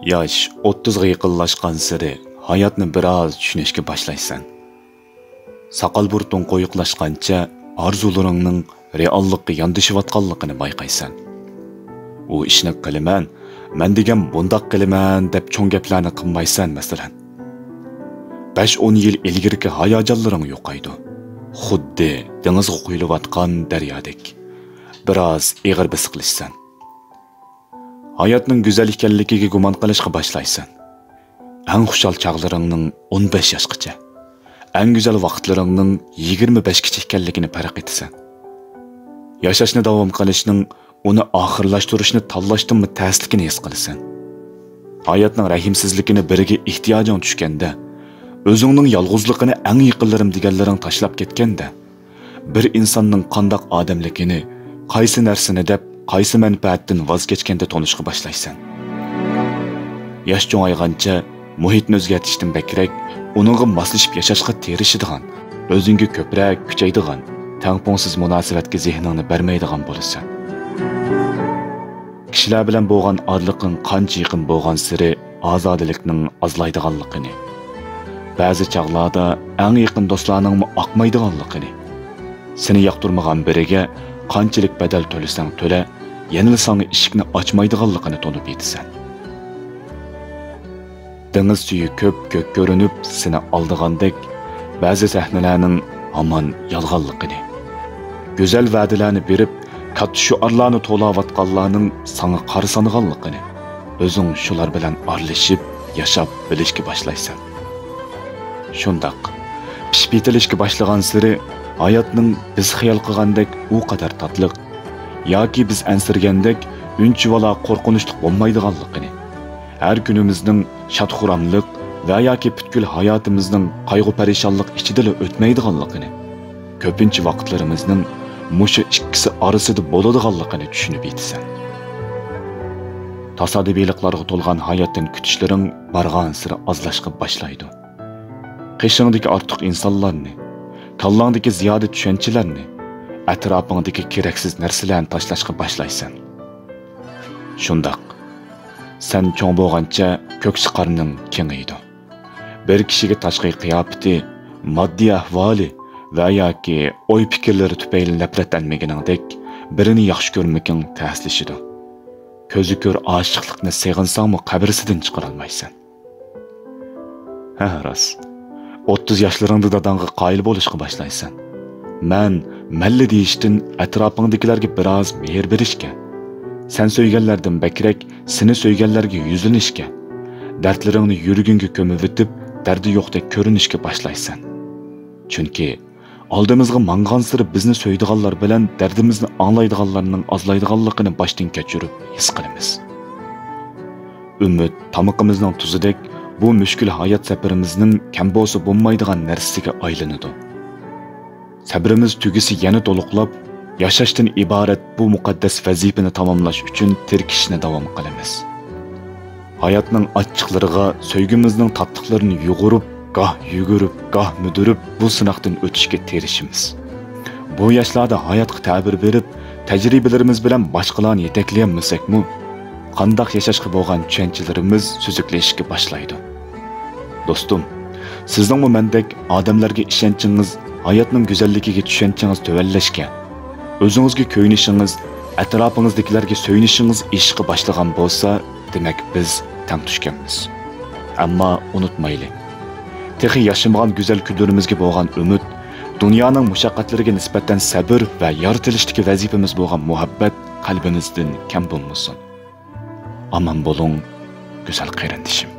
Yosh 30ga yaqinlashgan sari hayotni biroz tushunishga boshlaysan. Saqal burtun qo'yiqlashgancha orzularingning reallikka yondashayotganligini bayqaysan. U ishni qilaman, men degan bundoq qilaman deb cho'ng gaplarni qilmaysan masalan. 5-10 yil ilgirki hayajonlaring yo'qaydi. Xuddi dengizga quyilayotgan daryodek. Biroz ig'ir bisiqlishsan. Hayotning go'zal ekanligiga gumon qilishga boshlaysan. Eng xushal chaqlaringning 15 yoshgacha, eng go'zal vaqtlaringning 25 gacha ekanligini farq etasan. Yashashni davom qilishning, uni oxirlashtirishni tanlashdimmi ta'sirligini his qilasan. Hayotning rahimsizligini biriga ehtiyojing tushganda, o'zingning yolg'izligini eng yaqinlarim deganlaring tashlab ketganda, bir insonning qandoq odamligini, qaysi narsani deb qaysi manfaatdan voz kechganda tonishga boshlaysan. Yosh cho'ngaygancha muhitni o'zgartirishdan bakrak, uningga moslashib yashashga tirishadigan, o'zingga ko'proq kuchaydigan, tangpongsiz munosabatga zehningni bermaydigan bo'lasan. Kishilar bilan bo'lgan orliqing qancha yaqin bo'lgan siri ozodalikning ozlaydiganligini, ba'zi chaqlarda eng yaqin do'stlarning oqmaydiganligini, seni yoqtirmagan biriga qanchalik badal to'lasang to'la, yana sana eshikni ochmaydiganligini to'nib yetasan. Dengiz suyi ko'p ko'rinib seni oldigandek, ba'zi sahnalarning hamon yolg'onligini, go'zal va'dalarni berib, katta shuarlarni to'layotganlarning sana qarsanganligini, o'zing shular bilan aralashib, yashab bilishga boshlaysan. Shundaq, pishib yetilishga boshlagan siri hayotning biz xayol qilgandek u qadar tatliq yoki biz ansirgandek unchivala qo'rqinchli bo'lmaydiganligini, har kunimizning shadxuramlik va yoki butkul hayotimizning qayg'u-parishonlik ichida o'tmaydiganligini, ko'pincha vaqtlarimizning mushu ikkisi orasida bo'ladiganligini tushunib yetasan. Tasodifiyliklarga to'lgan hayotdan kutishlaring bargan siri ozlashga boshlaydi. Qishingdagi ortiq insonlarni, kallangdagi ziyoda tushunchalarni, atrofingdagi keraksiz narsalarni tashlashga boshlaysan. Shundaq, sen cho'ng bo'lgancha ko'ksi qarning kengaydi. Bir kishiga tashqi qiyofati, moddiy ahvoli va yoki o'y fikrlari tufayli nafratlanmaganingdek, birini yaxshi ko'rmaking ta'sirlashidi. Ko'zi ko'r oshiqlikni seg'insangmi qabrisidan chiqara olmaysan. Ha, rost. 30 yoshlaringda dadangga qoyil bo'lishga boshlaysan. Men malli deyishdan atrofingdagilarga biroz mehr berishga, sen so'yganlardan bakrak seni so'yganlarga yuzlanishga, dardlaringni yuragingga ko'mib o'tib, dardi yo'qdek ko'rinishga boshlaysan. Chunki oldimizga mangan siri bizni so'ydiganlar bilan dardimizni anglaydiganlarning ozlaydiganligini boshdan kechirib his qilamiz. Umid tamoqimizning tuzidek bu mushkul hayot safarimizning kam bo'lsa bo'lmaydigan narsasiga aylanadi. Sabrimiz tugisi yana to'liqlab, yashashdan iborat bu muqaddas vazifani tamomlash uchun tirkishni davom qilamiz. Hayotning achchiqlariga so'ygimizning tatliqlarini yug'urib, goh yugurib, goh mudirib bu sinoqdan o'tishga tirishimiz. Bu yoshlarda hayotga ta'bir berib, tajribalarimiz bilan boshqalarni yetaklayamizakmi, qandoq yashashga bo'lgan tushunchalarimiz suzuklashishga boshlaydi. Do'stim, sizning mendek odamlarga ishonchingiz, hayotning go'zalligiga tushunchingiz tuvallashga, o'zingizga ko'yinishingiz, atrofingizdagilarga so'yinishingiz ishga boshlagan bo'lsa, demak biz tang tushganmiz. Ammo unutmaylik, texi yashamagan go'zal kunlarimizga bo'lgan umid, dunyoning mushaqqatlariga nisbatan sabr va yoritilishdagi vazifamiz bo'lgan muhabbat qalbimizdan kam bo'lmasin. Aman bo'ling, go'zal qarindishim.